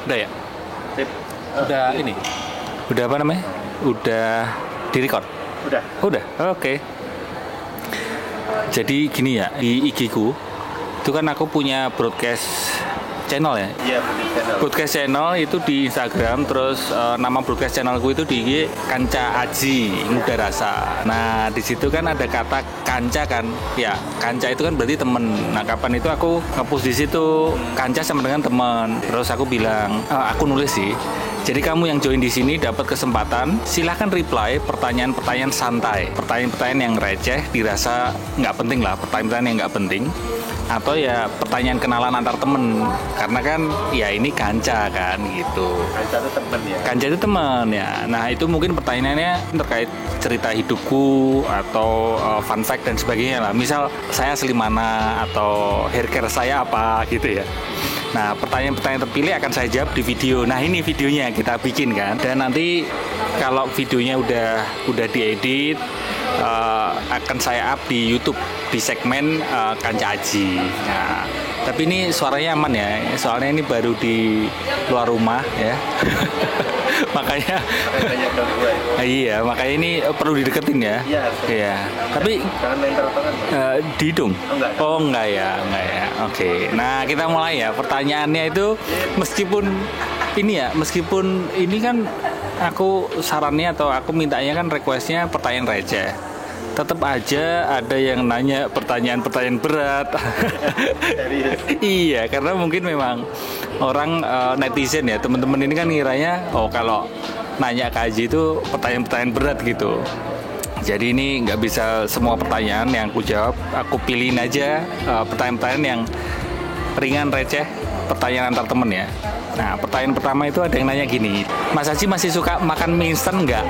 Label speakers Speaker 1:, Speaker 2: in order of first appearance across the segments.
Speaker 1: Udah ya?
Speaker 2: Sip.
Speaker 1: Udah ini? Udah apa namanya? Udah direcord?
Speaker 2: Udah.
Speaker 1: Udah, oke. Jadi gini ya, di IG ku itu kan aku punya broadcast channel ya.
Speaker 2: Iya, channel.
Speaker 1: Broadcast channel itu di Instagram, terus nama broadcast channelku itu di IG Kanca Aji Muda Rasa. Nah di situ kan ada kata kanca kan, ya kanca itu kan berarti temen. Nah kapan itu aku ngepost di situ kanca sama dengan teman. Terus aku bilang, aku nulis sih. Jadi kamu yang join di sini dapat kesempatan, silahkan reply pertanyaan-pertanyaan santai, pertanyaan-pertanyaan yang receh, dirasa nggak penting lah, pertanyaan-pertanyaan yang nggak penting, atau ya pertanyaan kenalan antar temen, karena kan ya ini kanca kan gitu.
Speaker 2: Kanca itu temen ya.
Speaker 1: Kanca itu teman ya. Nah itu mungkin pertanyaannya terkait cerita hidupku atau fun fact dan sebagainya lah. Misal saya asli mana atau hair care saya apa gitu ya. Nah, pertanyaan-pertanyaan terpilih akan saya jawab di video. Nah, ini videonya kita bikin kan. Dan nanti kalau videonya udah diedit, akan saya up di YouTube di segmen Kanca Aji. Nah, tapi ini suaranya aman ya. Soalnya ini baru di luar rumah ya. makanya iya, makanya ini perlu dideketin ya. Iya. Tapi
Speaker 2: jangan nempel tangan.
Speaker 1: Di hidung.
Speaker 2: Oh,
Speaker 1: enggak ya. Oke. Nah, kita mulai ya. Pertanyaannya itu meskipun ini kan aku sarannya atau aku mintanya kan requestnya pertanyaan receh. Tetap aja ada yang nanya pertanyaan-pertanyaan berat. Iya, karena mungkin memang orang netizen ya, teman-teman ini kan ngiranya kalau nanya ke Aji itu pertanyaan-pertanyaan berat gitu. Jadi ini nggak bisa semua pertanyaan yang aku jawab, aku pilihin aja pertanyaan-pertanyaan yang ringan, receh, pertanyaan antar temen ya. Nah, pertanyaan pertama itu ada yang nanya gini, Mas Aji masih suka makan mie instan nggak?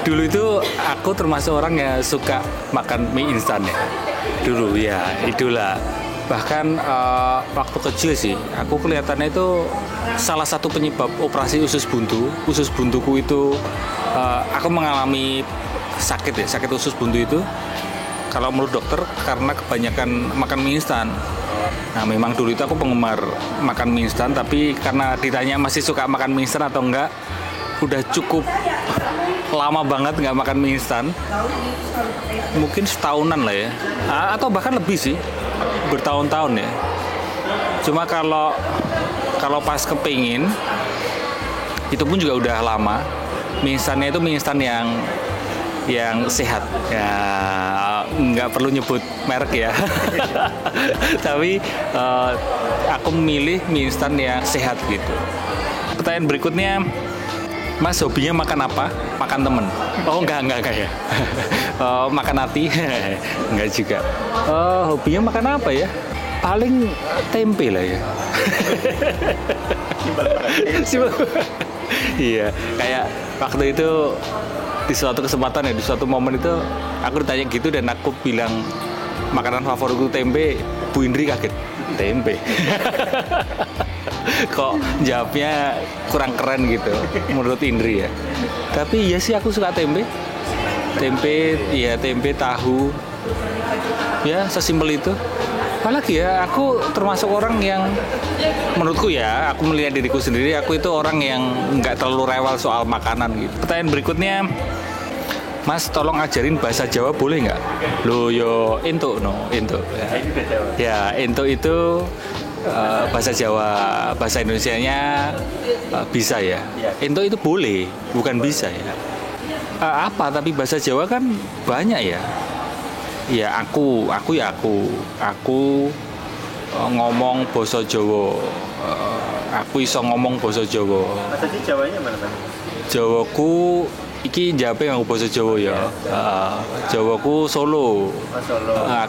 Speaker 1: Dulu itu aku termasuk orang yang suka makan mie instan ya. Dulu ya, itulah. Bahkan waktu kecil sih, aku kelihatannya itu salah satu penyebab operasi usus buntu. Usus buntuku itu, aku mengalami sakit usus buntu itu. Kalau menurut dokter karena kebanyakan makan mie instan. Nah memang dulu itu aku penggemar makan mie instan, tapi karena ditanya masih suka makan mie instan atau enggak, udah cukup lama banget nggak makan mie instan, mungkin setahunan lah ya, atau bahkan lebih sih, bertahun-tahun ya. Cuma kalau pas kepingin, itu pun juga udah lama. Mie instannya itu mie instan yang sehat ya, nggak perlu nyebut merek ya. Tapi aku memilih mie instan yang sehat gitu. Pertanyaan berikutnya, Mas hobinya makan apa? Makan temen? Oh enggak ya. Makan hati? Enggak juga. Hobinya makan apa ya? Paling tempe lah ya. Iya, kayak waktu itu di suatu kesempatan ya, di suatu momen itu aku ditanya gitu dan aku bilang makanan favoritku tempe. Bu Indri kaget, tempe. Kok jawabnya kurang keren gitu menurut Indri ya. Tapi iya sih aku suka tempe, tahu ya, sesimpel itu. Apalagi ya, aku termasuk orang yang menurutku ya, aku melihat diriku sendiri, aku itu orang yang nggak terlalu rewel soal makanan gitu. Pertanyaan berikutnya, Mas tolong ajarin bahasa Jawa boleh nggak? Loh yo ento ya ento itu bahasa Jawa, bahasa Indonesianya bisa ya. Ento itu boleh, bukan bisa ya. Apa? Tapi bahasa Jawa kan banyak ya. Ya aku ngomong basa Jawa. Aku iso ngomong basa Jawa.
Speaker 2: Tadi Jawanya mana Mas?
Speaker 1: Jawaku iki jawabe nganggo basa Jawa ya. Jawaku Solo.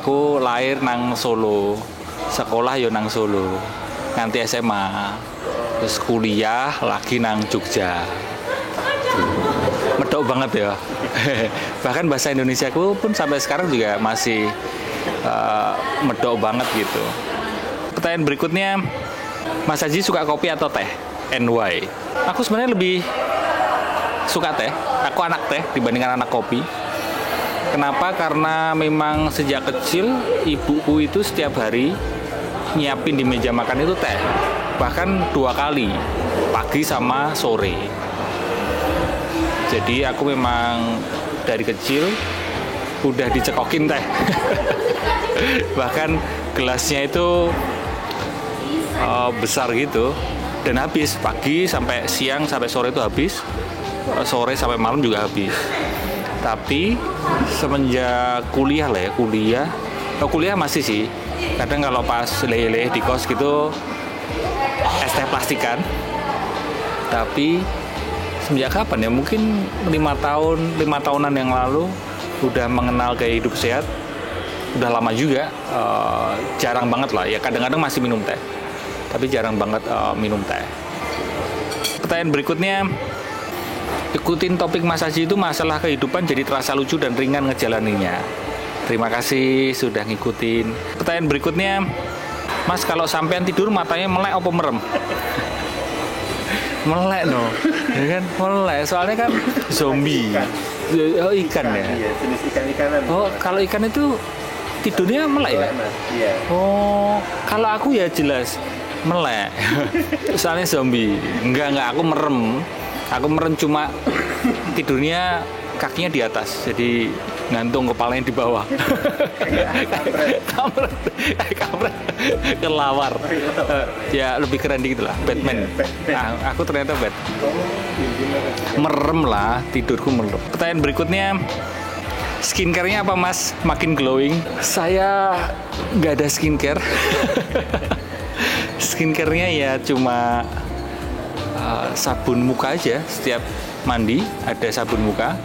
Speaker 1: Aku lahir nang Solo. Sekolah yo nang Solo. Nganti SMA. Terus kuliah lagi nang Jogja. Medok banget ya. Bahkan bahasa Indonesiaku pun sampai sekarang juga masih medok banget gitu. Pertanyaan berikutnya, Mas Haji suka kopi atau teh? And why? Aku sebenarnya lebih suka teh. Aku anak teh dibandingkan anak kopi. Kenapa? Karena memang sejak kecil ibuku itu setiap hari nyiapin di meja makan itu teh. bahkan 2 kali, pagi sama sore. Jadi aku memang dari kecil udah dicekokin teh. Bahkan gelasnya itu besar gitu, dan habis pagi sampai siang sampai sore itu habis, sore sampai malam juga habis. Tapi semenjak kuliah lah ya, kuliah masih sih. Kadang kalau pas leleh di kos gitu es teh plastikan. Tapi semenjak kapan ya, mungkin 5 tahunan yang lalu udah mengenal gaya hidup sehat. Udah lama juga, jarang banget lah ya, kadang-kadang masih minum teh, tapi jarang banget minum teh. Pertanyaan berikutnya, ikutin topik Mas Haji itu masalah kehidupan jadi terasa lucu dan ringan ngejalaninya. Terima kasih sudah ngikutin. Pertanyaan berikutnya, Mas kalau sampean tidur matanya melek apa merem? Melek no, ya kan, melek. Soalnya kan zombie. Oh, ikan ya?
Speaker 2: Iya, jenis ikan-ikanan.
Speaker 1: Oh, kalau ikan itu tidurnya melek ya?
Speaker 2: Iya.
Speaker 1: Oh, kalau aku ya jelas melek. Soalnya zombie. Enggak, aku merem. Aku merem, cuma tidurnya kakinya di atas, jadi ngantung kepalanya di bawah. Kampret. Kelawar. Ya lebih keren dikit lah, Batman. Nah, aku ternyata merem lah, tidurku merem. Pertanyaan berikutnya, skincare-nya apa Mas? Makin glowing. Saya nggak ada skincare. Skincare-nya ya cuma sabun muka aja. Setiap mandi ada sabun muka.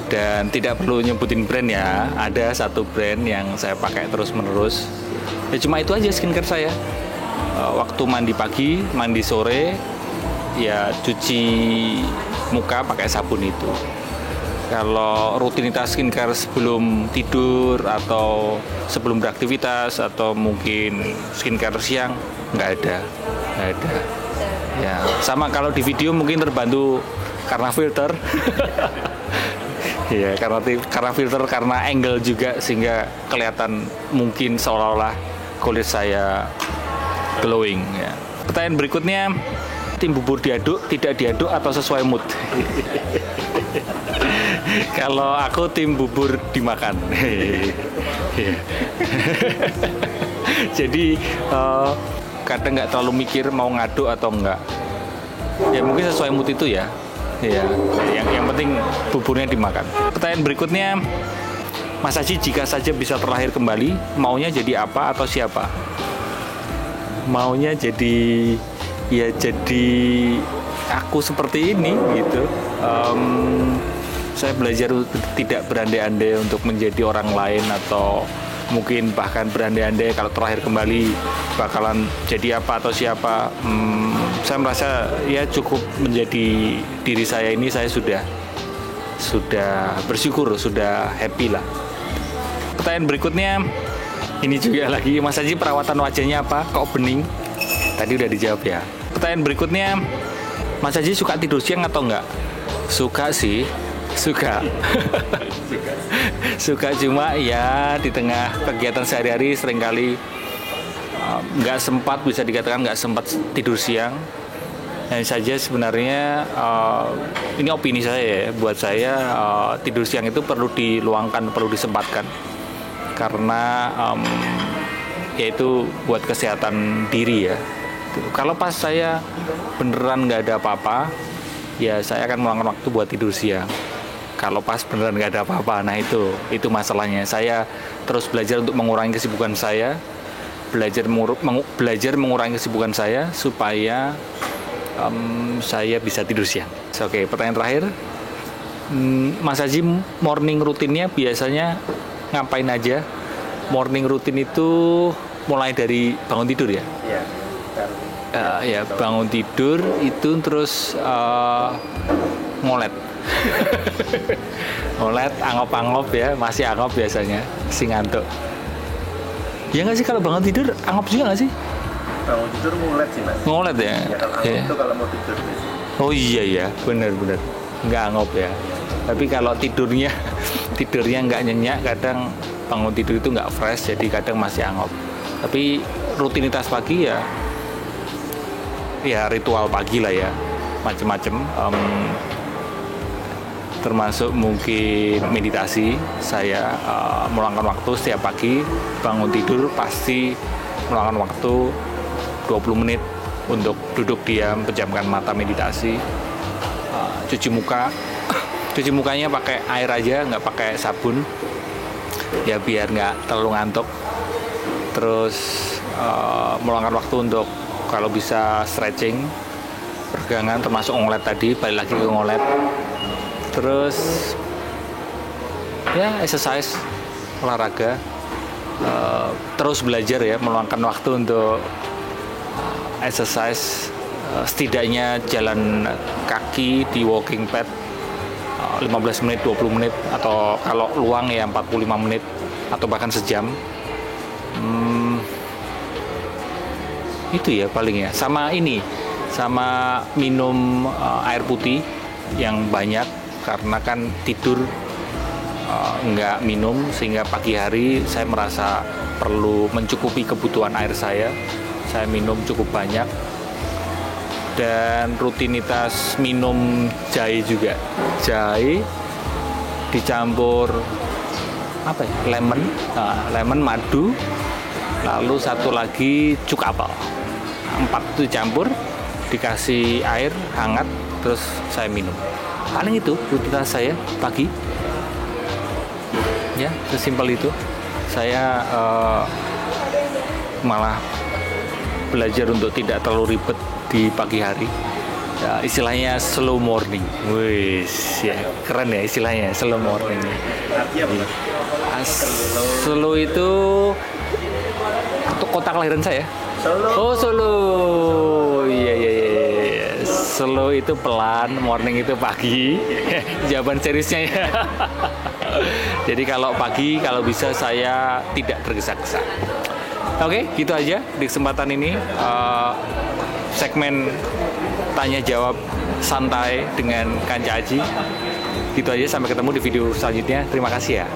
Speaker 1: Dan tidak perlu nyebutin brand ya. Ada satu brand yang saya pakai terus-menerus. Ya cuma itu aja skincare saya. Waktu mandi pagi, mandi sore, ya cuci muka pakai sabun itu. Kalau rutinitas skincare sebelum tidur atau sebelum beraktivitas atau mungkin skincare siang, nggak ada. Ya sama, kalau di video mungkin terbantu karena filter. Ya karena filter, karena angle juga, sehingga kelihatan mungkin seolah-olah kulit saya glowing ya. Pertanyaan berikutnya, tim bubur diaduk, tidak diaduk atau sesuai mood? Kalau aku tim bubur dimakan. Jadi kadang nggak terlalu mikir mau ngaduk atau enggak. Ya mungkin sesuai mood itu ya. Ya, yang penting buburnya dimakan. Pertanyaan berikutnya, Mas Haji jika saja bisa terlahir kembali, maunya jadi apa atau siapa? Maunya jadi aku seperti ini gitu. Saya belajar tidak berandai-andai untuk menjadi orang lain, atau mungkin bahkan berandai-andai kalau terlahir kembali bakalan jadi apa atau siapa. Saya merasa ya cukup menjadi diri saya ini, saya sudah bersyukur, sudah happy lah. Pertanyaan berikutnya, ini juga lagi, Mas Haji perawatan wajahnya apa? Kok bening? Tadi udah dijawab ya. Pertanyaan berikutnya, Mas Haji suka tidur siang atau enggak? Suka sih, suka. Suka, cuma ya di tengah kegiatan sehari-hari seringkali nggak sempat, bisa dikatakan nggak sempat tidur siang. Hanya saja sebenarnya ini opini saya ya, buat saya tidur siang itu perlu diluangkan, perlu disempatkan, karena yaitu buat kesehatan diri ya. Kalau pas saya beneran nggak ada apa-apa, ya saya akan meluangkan waktu buat tidur siang. Kalau pas beneran nggak ada apa-apa, nah itu masalahnya. Saya terus belajar untuk mengurangi kesibukan saya, belajar mengurangi kesibukan saya supaya saya bisa tidur siang. Oke, pertanyaan terakhir, Mas Haji morning rutinnya biasanya ngapain aja? Morning rutin itu mulai dari bangun tidur ya?
Speaker 2: Iya.
Speaker 1: Ya bangun tidur itu terus ngolet. Ngolet, angop-angop ya, masih angop biasanya, si ngantuk. Ya nggak sih, kalau bangun tidur angop juga nggak sih?
Speaker 2: Bangun tidur ngulet sih Mas.
Speaker 1: Ngolet ya?
Speaker 2: Ya kalau angop itu kalau mau tidur.
Speaker 1: Oh iya, benar. Nggak angop ya. Tapi kalau tidurnya nggak nyenyak, kadang bangun tidur itu nggak fresh, jadi kadang masih angop. Tapi rutinitas pagi ya ya ritual pagi lah ya, macem-macem. Termasuk mungkin meditasi. Saya meluangkan waktu setiap pagi bangun tidur pasti meluangkan waktu 20 menit untuk duduk diam, pejamkan mata, meditasi, cuci muka. Cuci mukanya pakai air aja, nggak pakai sabun ya biar nggak terlalu ngantuk. Terus meluangkan waktu untuk kalau bisa stretching, peregangan, termasuk ngolet tadi, balik lagi ke ngolet. Terus ya exercise, olahraga, terus belajar ya, meluangkan waktu untuk exercise, setidaknya jalan kaki di walking pad 15 menit, 20 menit, atau kalau luang ya 45 menit atau bahkan sejam. Itu ya paling ya, sama minum air putih yang banyak, karena kan tidur nggak minum, sehingga pagi hari saya merasa perlu mencukupi kebutuhan air saya minum cukup banyak. Dan rutinitas minum jahe juga, jahe dicampur lemon, madu, lalu satu lagi cuka apel, 4 itu dicampur, dikasih air hangat, terus saya minum. Paling itu rutinitas saya pagi ya, sesimpel itu. Saya malah belajar untuk tidak terlalu ribet di pagi hari ya, istilahnya slow morning. Wis ya, keren ya istilahnya slow morning.
Speaker 2: Artinya apa?
Speaker 1: Slow itu untuk kota kelahiran saya.
Speaker 2: Solo.
Speaker 1: Oh, Solo. Iya. Slow itu pelan, morning itu pagi. Jawaban seriusnya ya. Jadi kalau pagi, kalau bisa saya tidak tergesa-gesa. Oke, gitu aja di kesempatan ini. Segmen tanya jawab santai dengan Kanca Aji. Gitu aja, sampai ketemu di video selanjutnya. Terima kasih ya.